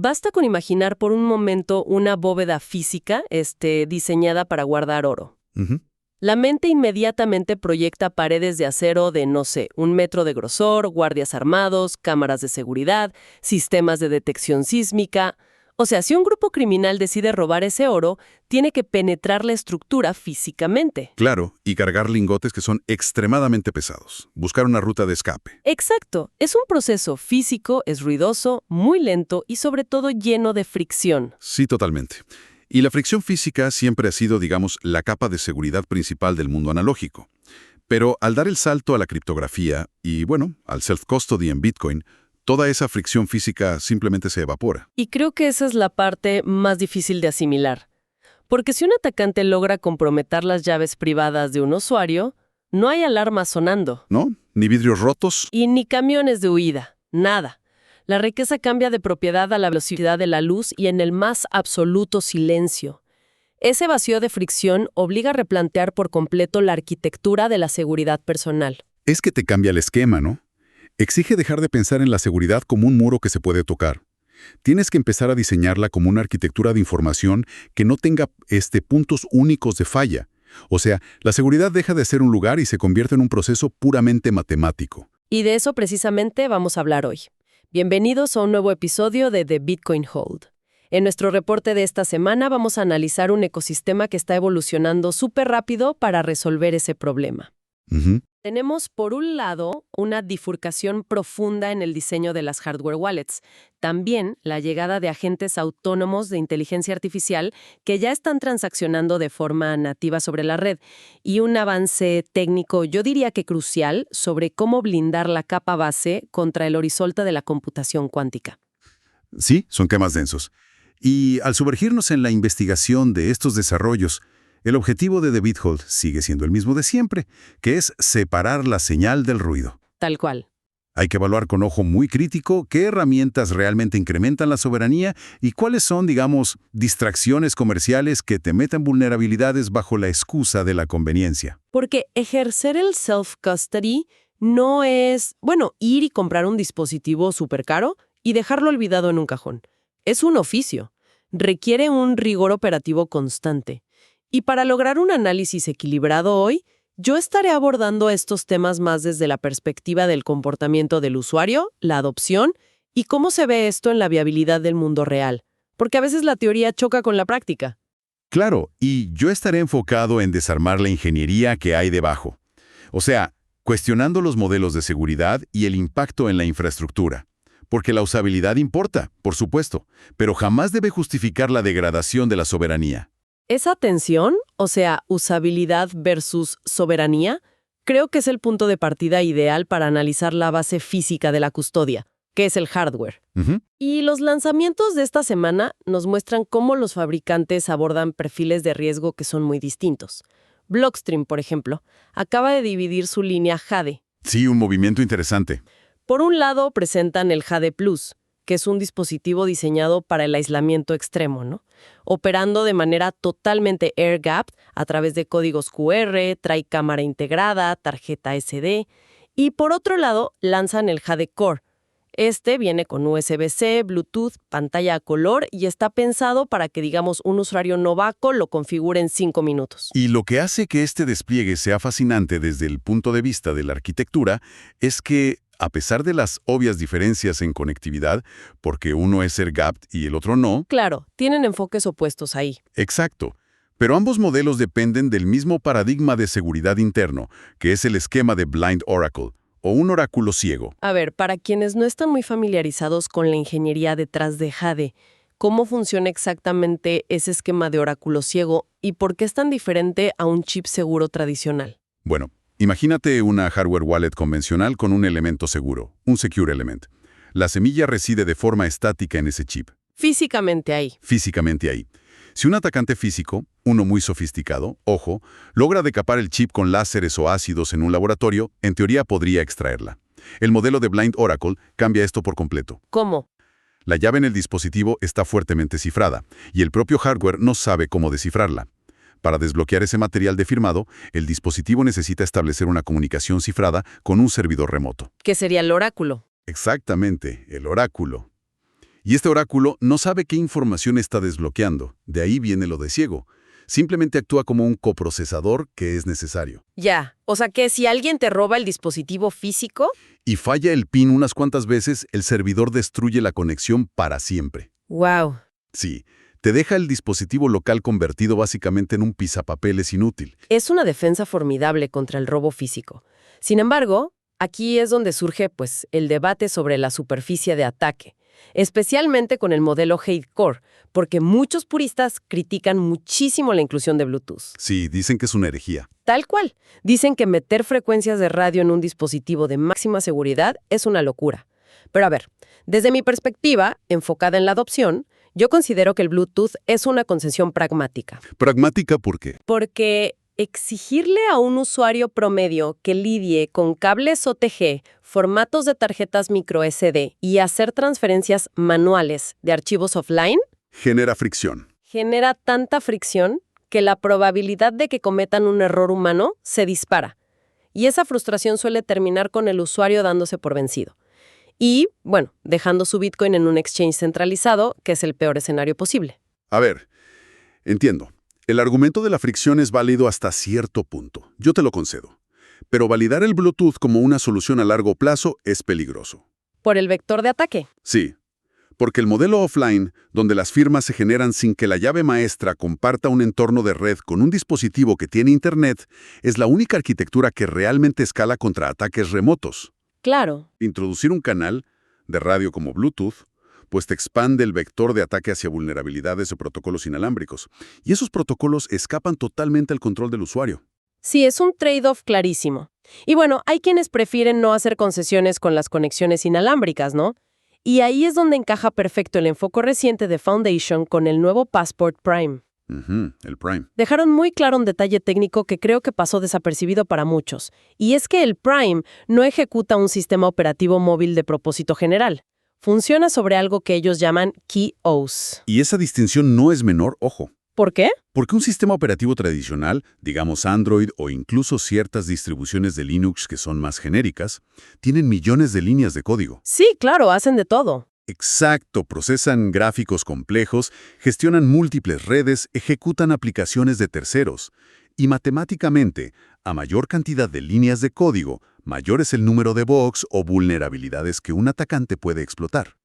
Basta con imaginar por un momento una bóveda física, diseñada para guardar oro. Ujú. La mente inmediatamente proyecta paredes de acero de, no sé, 1 metro de grosor, guardias armados, cámaras de seguridad, sistemas de detección sísmica. O sea, si un grupo criminal decide robar ese oro, tiene que penetrar la estructura físicamente. Claro, y cargar lingotes que son extremadamente pesados. Buscar una ruta de escape. Exacto. Es un proceso físico, es ruidoso, muy lento y sobre todo lleno de fricción. Sí, totalmente. Y la fricción física siempre ha sido, digamos, la capa de seguridad principal del mundo analógico. Pero al dar el salto a la criptografía y, bueno, al self-custody en Bitcoin, toda esa fricción física simplemente se evapora. Y creo que esa es la parte más difícil de asimilar. Porque si un atacante logra comprometer las llaves privadas de un usuario, no hay alarmas sonando. ¿No? Ni vidrios rotos. Y ni camiones de huida. Nada. La riqueza cambia de propiedad a la velocidad de la luz y en el más absoluto silencio. Ese vacío de fricción obliga a replantear por completo la arquitectura de la seguridad personal. Es que te cambia el esquema, ¿no? Exige dejar de pensar en la seguridad como un muro que se puede tocar. Tienes que empezar a diseñarla como una arquitectura de información que no tenga puntos únicos de falla. O sea, la seguridad deja de ser un lugar y se convierte en un proceso puramente matemático. Y de eso precisamente vamos a hablar hoy. Bienvenidos a un nuevo episodio de The Bitcoin Hold. En nuestro reporte de esta semana vamos a analizar un ecosistema que está evolucionando súper rápido para resolver ese problema. Ujú. Tenemos, por un lado, una bifurcación profunda en el diseño de las hardware wallets. También la llegada de agentes autónomos de inteligencia artificial que ya están transaccionando de forma nativa sobre la red. Y un avance técnico, yo diría que crucial, sobre cómo blindar la capa base contra el horizonte de la computación cuántica. Sí, son temas densos. Y al sumergirnos en la investigación de estos desarrollos, el objetivo de The BitHold sigue siendo el mismo de siempre, que es separar la señal del ruido. Tal cual. Hay que evaluar con ojo muy crítico qué herramientas realmente incrementan la soberanía y cuáles son, digamos, distracciones comerciales que te metan vulnerabilidades bajo la excusa de la conveniencia. Porque ejercer el self-custody no es, ir y comprar un dispositivo súper caro y dejarlo olvidado en un cajón. Es un oficio. Requiere un rigor operativo constante. Y para lograr un análisis equilibrado hoy, yo estaré abordando estos temas más desde la perspectiva del comportamiento del usuario, la adopción y cómo se ve esto en la viabilidad del mundo real. Porque a veces la teoría choca con la práctica. Claro, y yo estaré enfocado en desarmar la ingeniería que hay debajo. O sea, cuestionando los modelos de seguridad y el impacto en la infraestructura. Porque la usabilidad importa, por supuesto, pero jamás debe justificar la degradación de la soberanía. Esa tensión, o sea, usabilidad versus soberanía, creo que es el punto de partida ideal para analizar la base física de la custodia, que es el hardware. Ujú. Y los lanzamientos de esta semana nos muestran cómo los fabricantes abordan perfiles de riesgo que son muy distintos. Blockstream, por ejemplo, acaba de dividir su línea Jade. Sí, un movimiento interesante. Por un lado, presentan el Jade Plus, que es un dispositivo diseñado para el aislamiento extremo, ¿no? Operando de manera totalmente air-gapped a través de códigos QR, trae cámara integrada, tarjeta SD. Y por otro lado, lanzan el Jade Core. Este viene con USB-C, Bluetooth, pantalla a color y está pensado para que, digamos, un usuario novato lo configure en 5 minutos. Y lo que hace que este despliegue sea fascinante desde el punto de vista de la arquitectura es que, a pesar de las obvias diferencias en conectividad, porque uno es air-gapped y el otro no. Claro, tienen enfoques opuestos ahí. Exacto. Pero ambos modelos dependen del mismo paradigma de seguridad interno, que es el esquema de Blind Oracle, o un oráculo ciego. A ver, para quienes no están muy familiarizados con la ingeniería detrás de Jade, ¿cómo funciona exactamente ese esquema de oráculo ciego y por qué es tan diferente a un chip seguro tradicional? Bueno, imagínate una hardware wallet convencional con un elemento seguro, un secure element. La semilla reside de forma estática en ese chip. Físicamente ahí. Físicamente ahí. Si un atacante físico, uno muy sofisticado, ojo, logra decapar el chip con láseres o ácidos en un laboratorio, en teoría podría extraerla. El modelo de Blind Oracle cambia esto por completo. ¿Cómo? La llave en el dispositivo está fuertemente cifrada, y el propio hardware no sabe cómo descifrarla. Para desbloquear ese material de firmado, el dispositivo necesita establecer una comunicación cifrada con un servidor remoto. ¿Qué sería el oráculo? Exactamente, el oráculo. Y este oráculo no sabe qué información está desbloqueando. De ahí viene lo de ciego. Simplemente actúa como un coprocesador que es necesario. Ya, o sea que si alguien te roba el dispositivo físico... Y falla el PIN unas cuantas veces, el servidor destruye la conexión para siempre. Wow. Sí, te deja el dispositivo local convertido básicamente en un pisapapeles inútil. Es una defensa formidable contra el robo físico. Sin embargo, aquí es donde surge, pues, el debate sobre la superficie de ataque, especialmente con el modelo Hate-Core, porque muchos puristas critican muchísimo la inclusión de Bluetooth. Sí, dicen que es una herejía. Tal cual. Dicen que meter frecuencias de radio en un dispositivo de máxima seguridad es una locura. Pero a ver, desde mi perspectiva, enfocada en la adopción, yo considero que el Bluetooth es una concesión pragmática. ¿Pragmática por qué? Porque exigirle a un usuario promedio que lidie con cables OTG, formatos de tarjetas micro SD y hacer transferencias manuales de archivos offline Genera fricción. genera tanta fricción que la probabilidad de que cometan un error humano se dispara. Y esa frustración suele terminar con el usuario dándose por vencido. Y, bueno, dejando su Bitcoin en un exchange centralizado, que es el peor escenario posible. A ver, entiendo. El argumento de la fricción es válido hasta cierto punto. Yo te lo concedo. Pero validar el Bluetooth como una solución a largo plazo es peligroso. Por el vector de ataque. Sí, porque el modelo offline, donde las firmas se generan sin que la llave maestra comparta un entorno de red con un dispositivo que tiene Internet, es la única arquitectura que realmente escala contra ataques remotos. Claro. Introducir un canal de radio como Bluetooth, pues te expande el vector de ataque hacia vulnerabilidades de protocolos inalámbricos. Y esos protocolos escapan totalmente al control del usuario. Sí, es un trade-off clarísimo. Y bueno, hay quienes prefieren no hacer concesiones con las conexiones inalámbricas, ¿no? Y ahí es donde encaja perfecto el enfoque reciente de Foundation con el nuevo Passport Prime. El Prime. Dejaron muy claro un detalle técnico que creo que pasó desapercibido para muchos, y es que el Prime no ejecuta un sistema operativo móvil de propósito general. Funciona sobre algo que ellos llaman Key OS. Y esa distinción no es menor, ojo. ¿Por qué? Porque un sistema operativo tradicional, digamos Android o incluso ciertas distribuciones de Linux que son más genéricas, tienen millones de líneas de código. Sí, claro, hacen de todo. Exacto, procesan gráficos complejos, gestionan múltiples redes, ejecutan aplicaciones de terceros. Y matemáticamente, a mayor cantidad de líneas de código, mayor es el número de bugs o vulnerabilidades que un atacante puede explotar.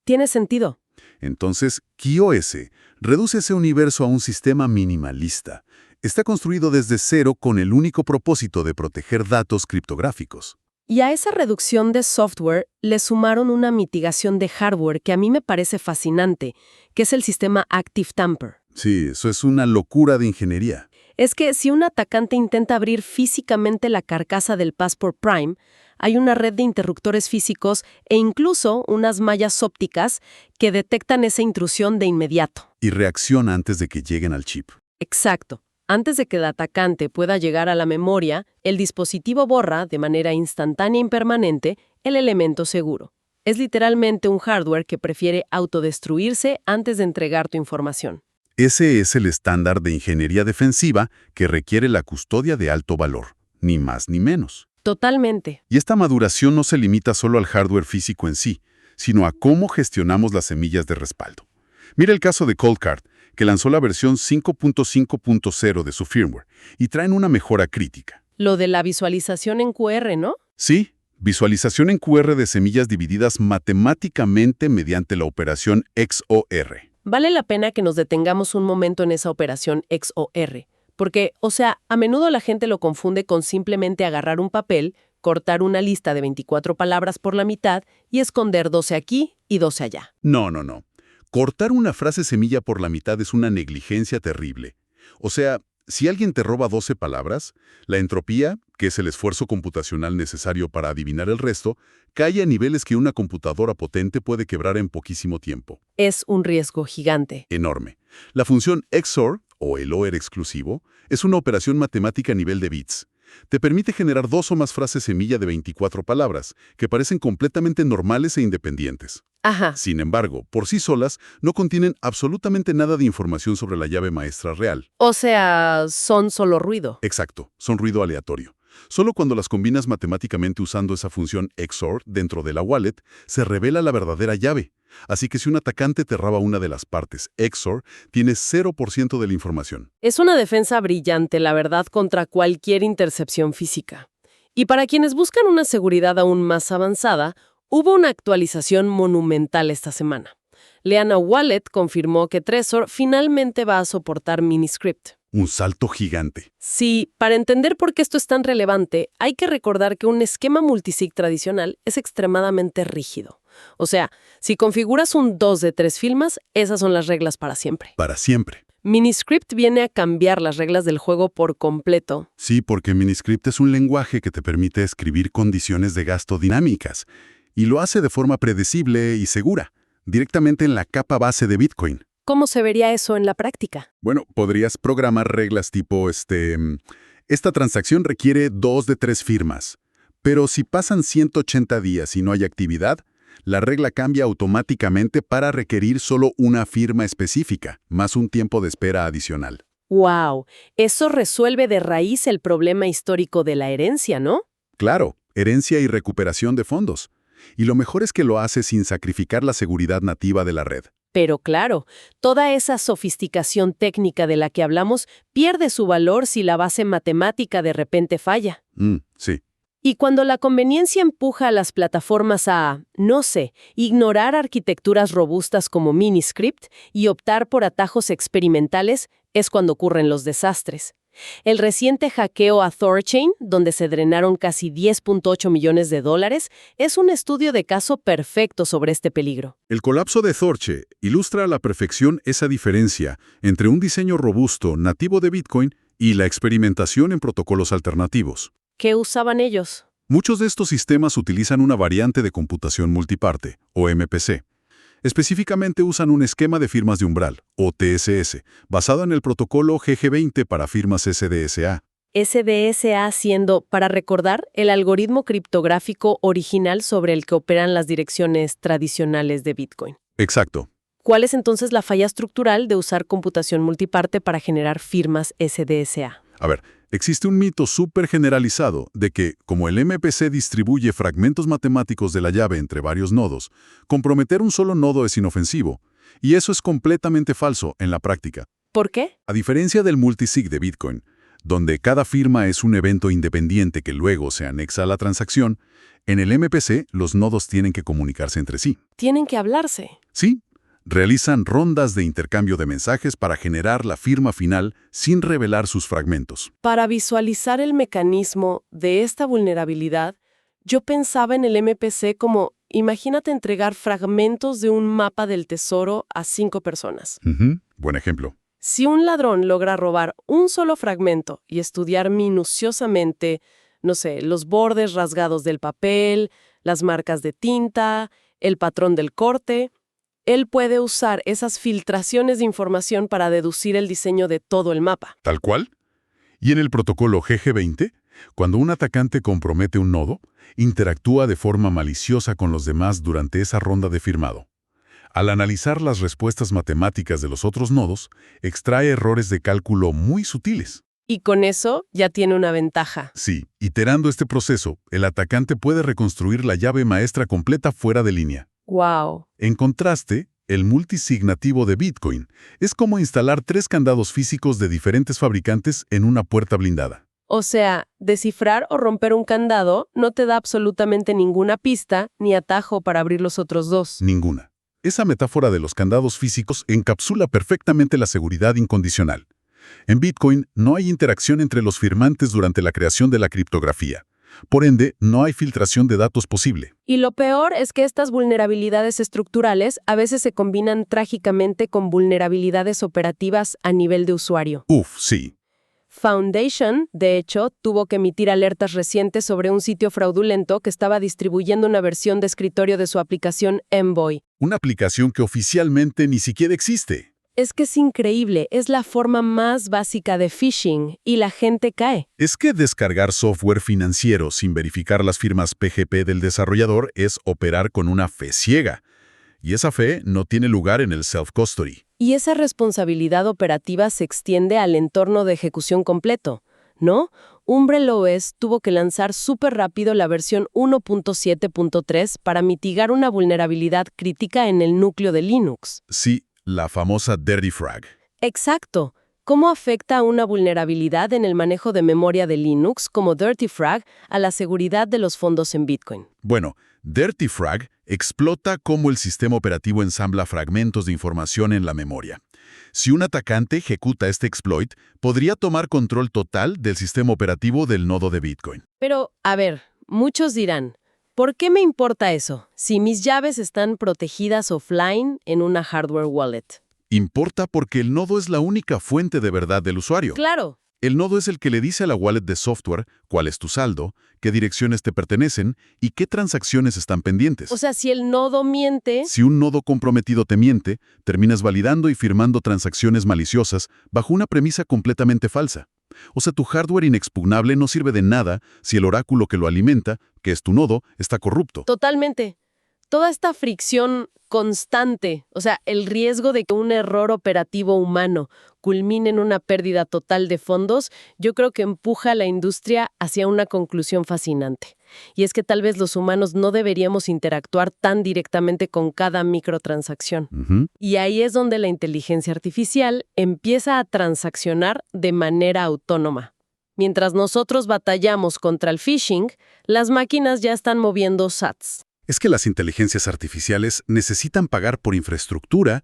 Tiene sentido. Entonces, KeyOS reduce ese universo a un sistema minimalista. Está construido desde cero con el único propósito de proteger datos criptográficos. Y a esa reducción de software le sumaron una mitigación de hardware que a mí me parece fascinante, que es el sistema Active Tamper. Sí, eso es una locura de ingeniería. Es que si un atacante intenta abrir físicamente la carcasa del Passport Prime, hay una red de interruptores físicos e incluso unas mallas ópticas que detectan esa intrusión de inmediato. Y reacciona antes de que lleguen al chip. Exacto. Antes de que el atacante pueda llegar a la memoria, el dispositivo borra, de manera instantánea y permanente, el elemento seguro. Es literalmente un hardware que prefiere autodestruirse antes de entregar tu información. Ese es el estándar de ingeniería defensiva que requiere la custodia de alto valor, ni más ni menos. Totalmente. Y esta maduración no se limita solo al hardware físico en sí, sino a cómo gestionamos las semillas de respaldo. Mira el caso de Coldcard, que lanzó la versión 5.5.0 de su firmware, y traen una mejora crítica. Lo de la visualización en QR, ¿no? Sí, visualización en QR de semillas divididas matemáticamente mediante la operación XOR. Vale la pena que nos detengamos un momento en esa operación XOR, porque, a menudo la gente lo confunde con simplemente agarrar un papel, cortar una lista de 24 palabras por la mitad y esconder 12 aquí y 12 allá. No. Cortar una frase semilla por la mitad es una negligencia terrible. O sea, si alguien te roba 12 palabras, la entropía, que es el esfuerzo computacional necesario para adivinar el resto, cae a niveles que una computadora potente puede quebrar en poquísimo tiempo. Es un riesgo gigante. Enorme. La función XOR, o el OR exclusivo, es una operación matemática a nivel de bits. Te permite generar 2 o más frases semilla de 24 palabras, que parecen completamente normales e independientes. Ajá. Sin embargo, por sí solas, no contienen absolutamente nada de información sobre la llave maestra real. O sea, son solo ruido. Exacto, son ruido aleatorio. Solo cuando las combinas matemáticamente usando esa función XOR dentro de la wallet, se revela la verdadera llave. Así que si un atacante te roba una de las partes XOR, tienes 0% de la información. Es una defensa brillante, la verdad, contra cualquier intercepción física. Y para quienes buscan una seguridad aún más avanzada, hubo una actualización monumental esta semana. Leana Wallet confirmó que Trezor finalmente va a soportar Miniscript. Un salto gigante. Sí, para entender por qué esto es tan relevante, hay que recordar que un esquema multisig tradicional es extremadamente rígido. O sea, si configuras un 2 de 3 filmas, esas son las reglas para siempre. Para siempre. Miniscript viene a cambiar las reglas del juego por completo. Sí, porque Miniscript es un lenguaje que te permite escribir condiciones de gasto dinámicas, y lo hace de forma predecible y segura, directamente en la capa base de Bitcoin. ¿Cómo se vería eso en la práctica? Bueno, podrías programar reglas tipo, esta transacción requiere 2 de 3 firmas, pero si pasan 180 días y no hay actividad, la regla cambia automáticamente para requerir solo una firma específica, más un tiempo de espera adicional. ¡Wow! Eso resuelve de raíz el problema histórico de la herencia, ¿no? Claro, herencia y recuperación de fondos. Y lo mejor es que lo hace sin sacrificar la seguridad nativa de la red. Pero claro, toda esa sofisticación técnica de la que hablamos pierde su valor si la base matemática de repente falla. Sí. Y cuando la conveniencia empuja a las plataformas a, no sé, ignorar arquitecturas robustas como Miniscript y optar por atajos experimentales, es cuando ocurren los desastres. El reciente hackeo a Thorchain, donde se drenaron casi $10.8 millones, es un estudio de caso perfecto sobre este peligro. El colapso de Thorchain ilustra a la perfección esa diferencia entre un diseño robusto nativo de Bitcoin y la experimentación en protocolos alternativos. ¿Qué usaban ellos? Muchos de estos sistemas utilizan una variante de computación multiparte, o MPC. Específicamente usan un esquema de firmas de umbral, o TSS, basado en el protocolo GG20 para firmas SDSA. SDSA siendo, para recordar, el algoritmo criptográfico original sobre el que operan las direcciones tradicionales de Bitcoin. Exacto. ¿Cuál es entonces la falla estructural de usar computación multiparte para generar firmas SDSA? A ver, existe un mito súper generalizado de que, como el MPC distribuye fragmentos matemáticos de la llave entre varios nodos, comprometer un solo nodo es inofensivo. Y eso es completamente falso en la práctica. ¿Por qué? A diferencia del multisig de Bitcoin, donde cada firma es un evento independiente que luego se anexa a la transacción, en el MPC los nodos tienen que comunicarse entre sí. Tienen que hablarse. Sí. Realizan rondas de intercambio de mensajes para generar la firma final sin revelar sus fragmentos. Para visualizar el mecanismo de esta vulnerabilidad, yo pensaba en el MPC como, imagínate entregar fragmentos de un mapa del tesoro a 5 personas. Buen ejemplo. Si un ladrón logra robar un solo fragmento y estudiar minuciosamente, no sé, los bordes rasgados del papel, las marcas de tinta, el patrón del corte, él puede usar esas filtraciones de información para deducir el diseño de todo el mapa. ¿Tal cual? Y en el protocolo GG20, cuando un atacante compromete un nodo, interactúa de forma maliciosa con los demás durante esa ronda de firmado. Al analizar las respuestas matemáticas de los otros nodos, extrae errores de cálculo muy sutiles. Y con eso ya tiene una ventaja. Sí, iterando este proceso, el atacante puede reconstruir la llave maestra completa fuera de línea. ¡Wow! En contraste, el multisig nativo de Bitcoin es como instalar 3 candados físicos de diferentes fabricantes en una puerta blindada. O sea, descifrar o romper un candado no te da absolutamente ninguna pista ni atajo para abrir los otros 2. Ninguna. Esa metáfora de los candados físicos encapsula perfectamente la seguridad incondicional. En Bitcoin no hay interacción entre los firmantes durante la creación de la criptografía. Por ende, no hay filtración de datos posible. Y lo peor es que estas vulnerabilidades estructurales a veces se combinan trágicamente con vulnerabilidades operativas a nivel de usuario. Sí. Foundation, de hecho, tuvo que emitir alertas recientes sobre un sitio fraudulento que estaba distribuyendo una versión de escritorio de su aplicación Envoy. Una aplicación que oficialmente ni siquiera existe. Es que es increíble, es la forma más básica de phishing y la gente cae. Es que descargar software financiero sin verificar las firmas PGP del desarrollador es operar con una fe ciega. Y esa fe no tiene lugar en el self-custody. Y esa responsabilidad operativa se extiende al entorno de ejecución completo, ¿no? Umbrel OS tuvo que lanzar súper rápido la versión 1.7.3 para mitigar una vulnerabilidad crítica en el núcleo de Linux. Sí, la famosa Dirty Frag. Exacto. ¿Cómo afecta una vulnerabilidad en el manejo de memoria de Linux como Dirty Frag a la seguridad de los fondos en Bitcoin? Bueno, Dirty Frag explota cómo el sistema operativo ensambla fragmentos de información en la memoria. Si un atacante ejecuta este exploit, podría tomar control total del sistema operativo del nodo de Bitcoin. Pero, a ver, muchos dirán, ¿por qué me importa eso si mis llaves están protegidas offline en una hardware wallet? Importa porque el nodo es la única fuente de verdad del usuario. Claro. El nodo es el que le dice a la wallet de software cuál es tu saldo, qué direcciones te pertenecen y qué transacciones están pendientes. O sea, si el nodo miente... Si un nodo comprometido te miente, terminas validando y firmando transacciones maliciosas bajo una premisa completamente falsa. O sea, tu hardware inexpugnable no sirve de nada si el oráculo que lo alimenta, que es tu nodo, está corrupto. Totalmente. Toda esta fricción constante, o sea, el riesgo de que un error operativo humano culmine en una pérdida total de fondos, yo creo que empuja a la industria hacia una conclusión fascinante. Y es que tal vez los humanos no deberíamos interactuar tan directamente con cada microtransacción. Y ahí es donde la inteligencia artificial empieza a transaccionar de manera autónoma. Mientras nosotros batallamos contra el phishing, las máquinas ya están moviendo sats. Es que las inteligencias artificiales necesitan pagar por infraestructura,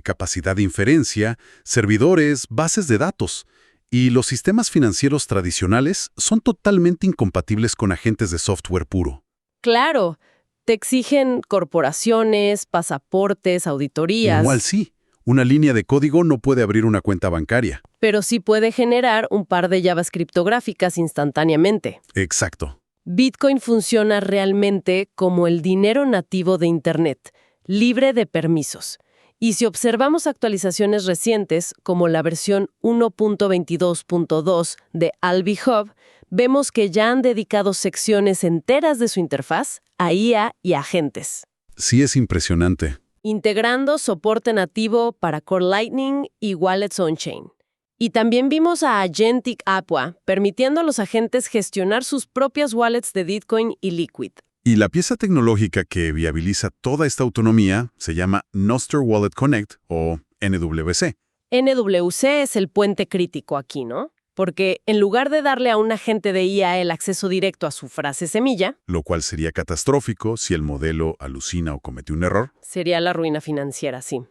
capacidad de inferencia, servidores, bases de datos. Y los sistemas financieros tradicionales son totalmente incompatibles con agentes de software puro. Claro, te exigen corporaciones, pasaportes, auditorías. Igual sí, una línea de código no puede abrir una cuenta bancaria. Pero sí puede generar un par de llaves criptográficas instantáneamente. Exacto. Bitcoin funciona realmente como el dinero nativo de Internet, libre de permisos. Y si observamos actualizaciones recientes, como la versión 1.22.2 de Alby Hub, vemos que ya han dedicado secciones enteras de su interfaz a IA y agentes. Sí, es impresionante. Integrando soporte nativo para Core Lightning y Wallets on-chain. Y también vimos a Agentic Aqua, permitiendo a los agentes gestionar sus propias wallets de Bitcoin y Liquid. Y la pieza tecnológica que viabiliza toda esta autonomía se llama Nostr Wallet Connect, o NWC. NWC es el puente crítico aquí, ¿no? Porque en lugar de darle a un agente de IA el acceso directo a su frase semilla, lo cual sería catastrófico si el modelo alucina o comete un error, sería la ruina financiera, sí.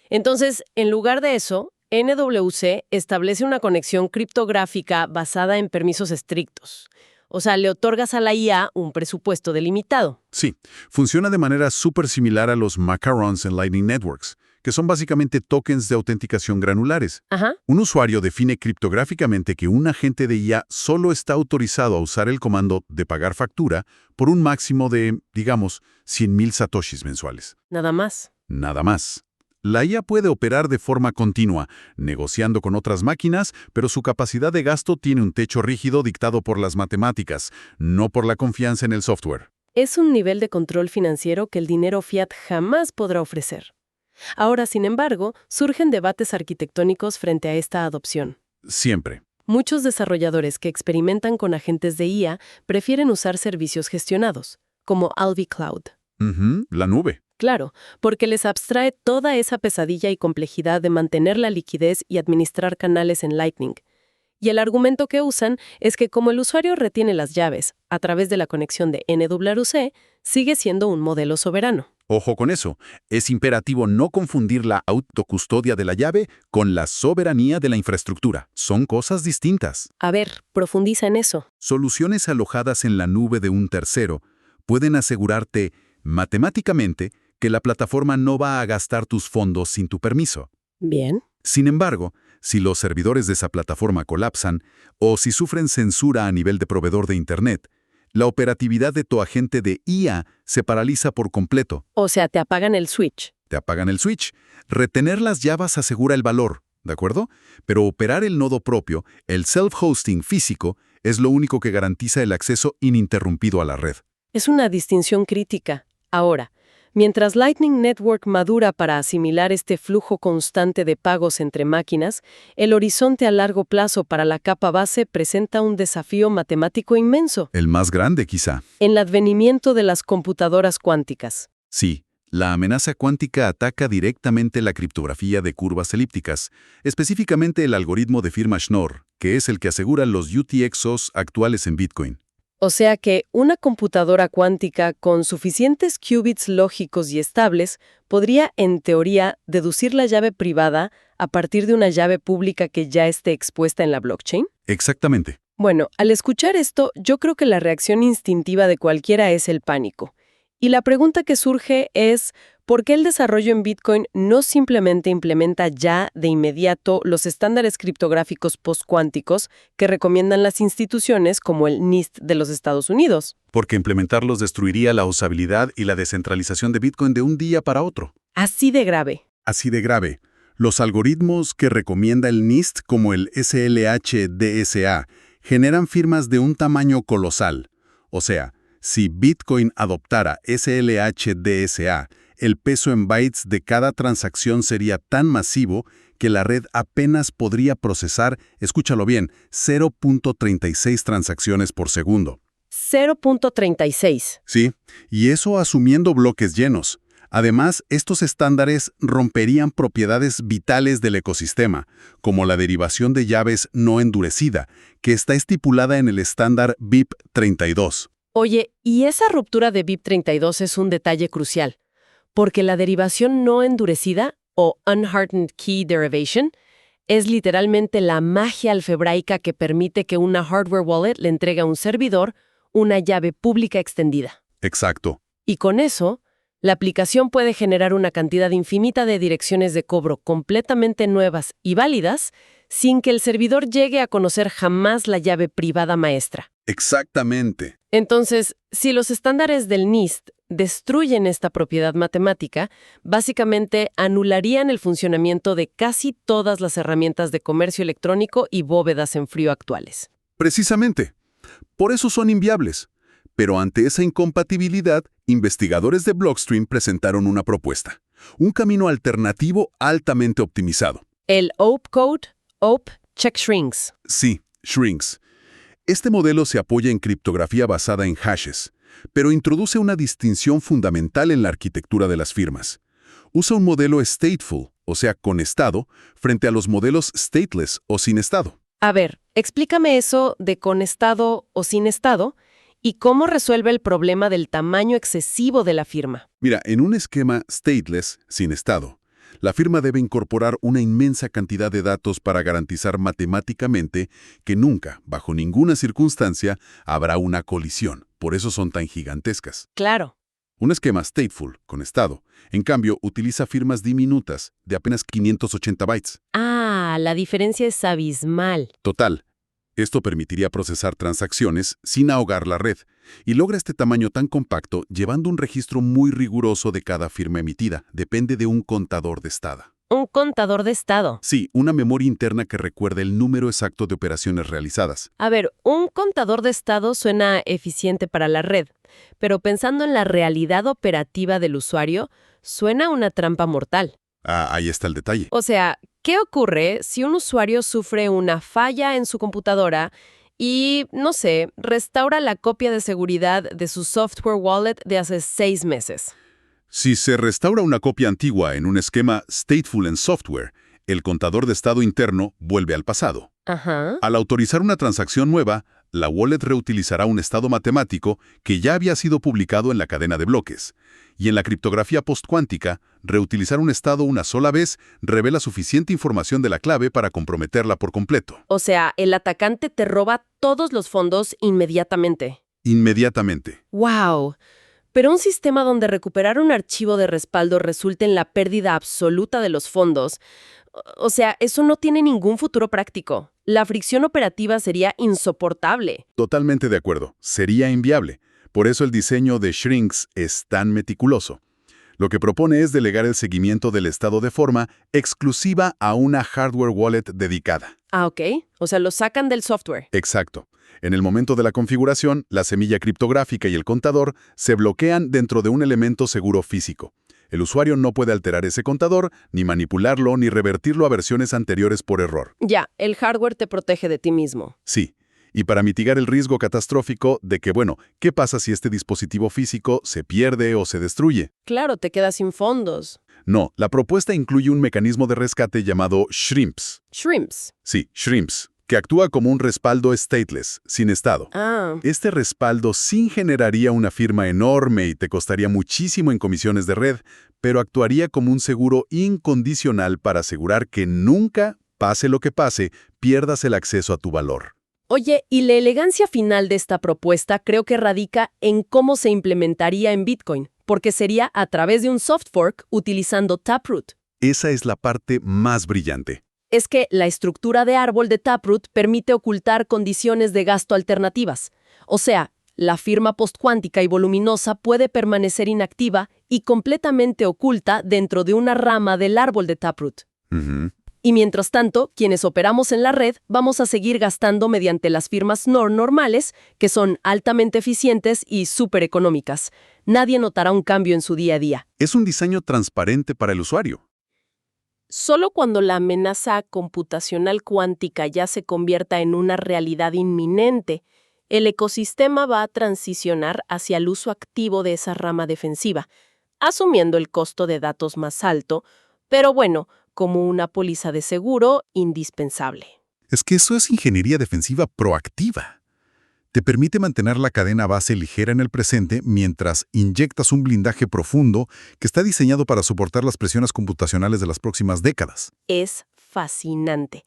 Entonces, en lugar de eso, NWC establece una conexión criptográfica basada en permisos estrictos. O sea, le otorgas a la IA un presupuesto delimitado. Sí, funciona de manera súper similar a los macarons en Lightning Networks, que son básicamente tokens de autenticación granulares. Ajá. Un usuario define criptográficamente que un agente de IA solo está autorizado a usar el comando de pagar factura por un máximo de, digamos, 100,000 satoshis mensuales. Nada más. Nada más. La IA puede operar de forma continua, negociando con otras máquinas, pero su capacidad de gasto tiene un techo rígido dictado por las matemáticas, no por la confianza en el software. Es un nivel de control financiero que el dinero fiat jamás podrá ofrecer. Ahora, sin embargo, surgen debates arquitectónicos frente a esta adopción. Siempre. Muchos desarrolladores que experimentan con agentes de IA prefieren usar servicios gestionados, como Alby Cloud. La nube. Claro, porque les abstrae toda esa pesadilla y complejidad de mantener la liquidez y administrar canales en Lightning. Y el argumento que usan es que como el usuario retiene las llaves a través de la conexión de NWC, sigue siendo un modelo soberano. Ojo con eso, es imperativo no confundir la autocustodia de la llave con la soberanía de la infraestructura. Son cosas distintas. A ver, profundiza en eso. Soluciones alojadas en la nube de un tercero pueden asegurarte matemáticamente que la plataforma no va a gastar tus fondos sin tu permiso. Bien. Sin embargo, si los servidores de esa plataforma colapsan o si sufren censura a nivel de proveedor de Internet, la operatividad de tu agente de IA se paraliza por completo. O sea, te apagan el switch. Te apagan el switch. Retener las llaves asegura el valor, ¿de acuerdo? Pero operar el nodo propio, el self-hosting físico, es lo único que garantiza el acceso ininterrumpido a la red. Es una distinción crítica. Ahora, Mientras Lightning Network madura para asimilar este flujo constante de pagos entre máquinas, el horizonte a largo plazo para la capa base presenta un desafío matemático inmenso: El más grande, quizá. el advenimiento de las computadoras cuánticas. Sí, la amenaza cuántica ataca directamente la criptografía de curvas elípticas, específicamente el algoritmo de firma Schnorr, que es el que asegura los UTXOs actuales en Bitcoin. O sea que una computadora cuántica con suficientes qubits lógicos y estables podría, en teoría, deducir la llave privada a partir de una llave pública que ya esté expuesta en la blockchain. Exactamente. Bueno, al escuchar esto, yo creo que la reacción instintiva de cualquiera es el pánico. Y la pregunta que surge es, ¿por qué el desarrollo en Bitcoin no simplemente implementa ya de inmediato los estándares criptográficos postcuánticos que recomiendan las instituciones como el NIST de los Estados Unidos? Porque implementarlos destruiría la usabilidad y la descentralización de Bitcoin de un día para otro. Así de grave. Así de grave. Los algoritmos que recomienda el NIST, como el SLH-DSA, generan firmas de un tamaño colosal. O sea, si Bitcoin adoptara SLH-DSA, el peso en bytes de cada transacción sería tan masivo que la red apenas podría procesar, escúchalo bien, 0.36 transacciones por segundo. 0.36. Sí, y eso asumiendo bloques llenos. Además, estos estándares romperían propiedades vitales del ecosistema, como la derivación de llaves no endurecida, que está estipulada en el estándar BIP32. Oye, y esa ruptura de BIP32 es un detalle crucial, porque la derivación no endurecida, o Unhardened Key Derivation, es literalmente la magia algebraica que permite que una hardware wallet le entregue a un servidor una llave pública extendida. Exacto. Y con eso, la aplicación puede generar una cantidad infinita de direcciones de cobro completamente nuevas y válidas sin que el servidor llegue a conocer jamás la llave privada maestra. Exactamente. Entonces, si los estándares del NIST destruyen esta propiedad matemática, básicamente anularían el funcionamiento de casi todas las herramientas de comercio electrónico y bóvedas en frío actuales. Precisamente. Por eso son inviables. Pero ante esa incompatibilidad, investigadores de Blockstream presentaron una propuesta. Un camino alternativo altamente optimizado. El OPE Code, OPE Check Shrinks. Sí, Shrinks. Este modelo se apoya en criptografía basada en hashes, pero introduce una distinción fundamental en la arquitectura de las firmas. Usa un modelo stateful, o sea, con estado, frente a los modelos stateless o sin estado. A ver, explícame eso de con estado o sin estado y cómo resuelve el problema del tamaño excesivo de la firma. Mira, en un esquema stateless, sin estado, la firma debe incorporar una inmensa cantidad de datos para garantizar matemáticamente que nunca, bajo ninguna circunstancia, habrá una colisión. Por eso son tan gigantescas. Claro. Un esquema stateful, con estado, en cambio, utiliza firmas diminutas de apenas 580 bytes. Ah, la diferencia es abismal. Total. Esto permitiría procesar transacciones sin ahogar la red, y logra este tamaño tan compacto llevando un registro muy riguroso de cada firma emitida. Depende de un contador de estado. Un contador de estado. Sí, una memoria interna que recuerda el número exacto de operaciones realizadas. A ver, un contador de estado suena eficiente para la red, pero pensando en la realidad operativa del usuario, suena una trampa mortal. Ah, ahí está el detalle. O sea, ¿qué ocurre si un usuario sufre una falla en su computadora y, no sé, restaura la copia de seguridad de su software wallet de hace 6 meses? Si se restaura una copia antigua en un esquema stateful en software, el contador de estado interno vuelve al pasado. Ajá. Al autorizar una transacción nueva, la wallet reutilizará un estado matemático que ya había sido publicado en la cadena de bloques. Y en la criptografía postcuántica, reutilizar un estado una sola vez revela suficiente información de la clave para comprometerla por completo. O sea, el atacante te roba todos los fondos inmediatamente. Inmediatamente. ¡Wow! Pero un sistema donde recuperar un archivo de respaldo resulte en la pérdida absoluta de los fondos, o sea, eso no tiene ningún futuro práctico. La fricción operativa sería insoportable. Totalmente de acuerdo. Sería inviable. Por eso el diseño de Shrinks es tan meticuloso. Lo que propone es delegar el seguimiento del estado de forma exclusiva a una hardware wallet dedicada. Ah, ok. O sea, lo sacan del software. Exacto. En el momento de la configuración, la semilla criptográfica y el contador se bloquean dentro de un elemento seguro físico. El usuario no puede alterar ese contador, ni manipularlo, ni revertirlo a versiones anteriores por error. Ya, el hardware te protege de ti mismo. Sí. Y para mitigar el riesgo catastrófico de que, ¿qué pasa si este dispositivo físico se pierde o se destruye? Claro, te quedas sin fondos. No, la propuesta incluye un mecanismo de rescate llamado Shrimps. Shrimps. Sí, Shrimps, que actúa como un respaldo stateless, sin estado. Ah, Este respaldo sí generaría una firma enorme y te costaría muchísimo en comisiones de red, pero actuaría como un seguro incondicional para asegurar que nunca, pase lo que pase, pierdas el acceso a tu valor. oye, y la elegancia final de esta propuesta creo que radica en cómo se implementaría en Bitcoin, porque sería a través de un soft fork utilizando Taproot. Esa es la parte más brillante. Es que la estructura de árbol de Taproot permite ocultar condiciones de gasto alternativas. O sea, la firma postcuántica y voluminosa puede permanecer inactiva y completamente oculta dentro de una rama del árbol de Taproot. Ujú. Y mientras tanto, quienes operamos en la red vamos a seguir gastando mediante las firmas NOR normales, que son altamente eficientes y súper económicas. Nadie notará un cambio en su día a día. Es un diseño transparente para el usuario. Solo cuando la amenaza computacional cuántica ya se convierta en una realidad inminente, el ecosistema va a transicionar hacia el uso activo de esa rama defensiva, asumiendo el costo de datos más alto, pero como una póliza de seguro indispensable. Es que eso es ingeniería defensiva proactiva. Te permite mantener la cadena base ligera en el presente mientras inyectas un blindaje profundo que está diseñado para soportar las presiones computacionales de las próximas décadas. Es fascinante.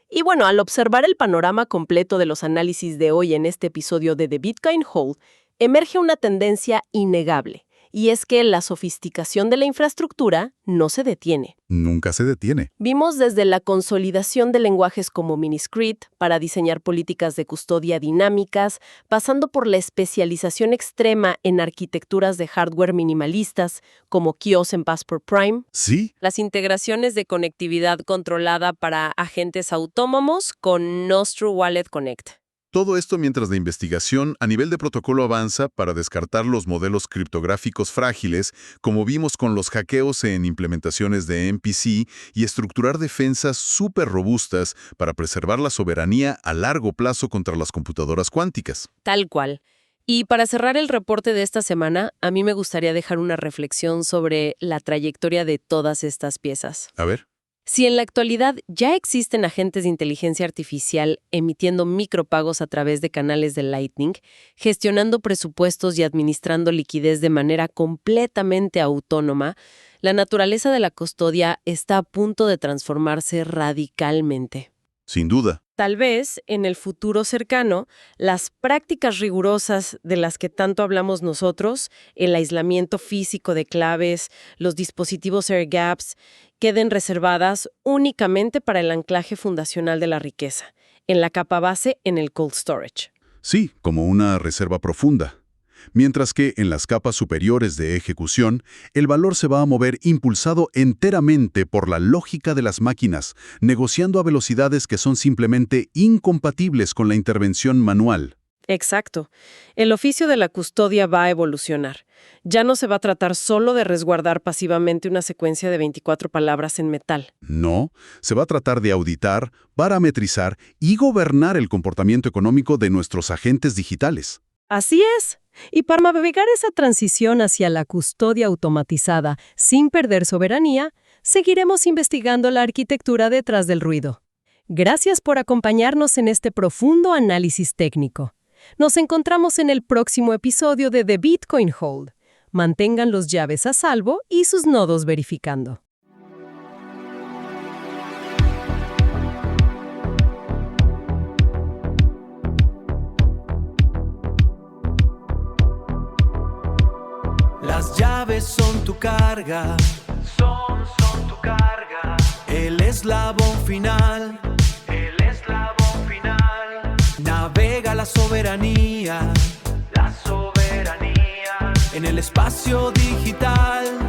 Y al observar el panorama completo de los análisis de hoy en este episodio de The Bitcoin Hold, emerge una tendencia innegable, y es que la sofisticación de la infraestructura no se detiene. Nunca se detiene. Vimos desde la consolidación de lenguajes como Miniscript para diseñar políticas de custodia dinámicas, pasando por la especialización extrema en arquitecturas de hardware minimalistas como Kiosk en Passport Prime, Sí, las integraciones de conectividad controlada para agentes autónomos con Nostro Wallet Connect. todo esto mientras la investigación a nivel de protocolo avanza para descartar los modelos criptográficos frágiles, como vimos con los hackeos en implementaciones de MPC, y estructurar defensas súper robustas para preservar la soberanía a largo plazo contra las computadoras cuánticas. Tal cual. Y para cerrar el reporte de esta semana, a mí me gustaría dejar una reflexión sobre la trayectoria de todas estas piezas. A ver. Si en la actualidad ya existen agentes de inteligencia artificial emitiendo micropagos a través de canales de Lightning, gestionando presupuestos y administrando liquidez de manera completamente autónoma, la naturaleza de la custodia está a punto de transformarse radicalmente. Sin duda. Tal vez, en el futuro cercano, las prácticas rigurosas de las que tanto hablamos nosotros, el aislamiento físico de claves, los dispositivos air gaps, queden reservadas únicamente para el anclaje fundacional de la riqueza, en la capa base en el cold storage. Sí, como una reserva profunda. Mientras que en las capas superiores de ejecución, el valor se va a mover impulsado enteramente por la lógica de las máquinas, negociando a velocidades que son simplemente incompatibles con la intervención manual. Exacto. El oficio de la custodia va a evolucionar. Ya no se va a tratar solo de resguardar pasivamente una secuencia de 24 palabras en metal. No, se va a tratar de auditar, parametrizar y gobernar el comportamiento económico de nuestros agentes digitales. Así es. Y para navegar esa transición hacia la custodia automatizada sin perder soberanía, seguiremos investigando la arquitectura detrás del ruido. Gracias por acompañarnos en este profundo análisis técnico. Nos encontramos en el próximo episodio de The Bitcoin Hold. Mantengan los llaves a salvo y sus nodos verificando. Las llaves son tu carga, son tu carga. El eslabón final, navega la soberanía, en el espacio digital.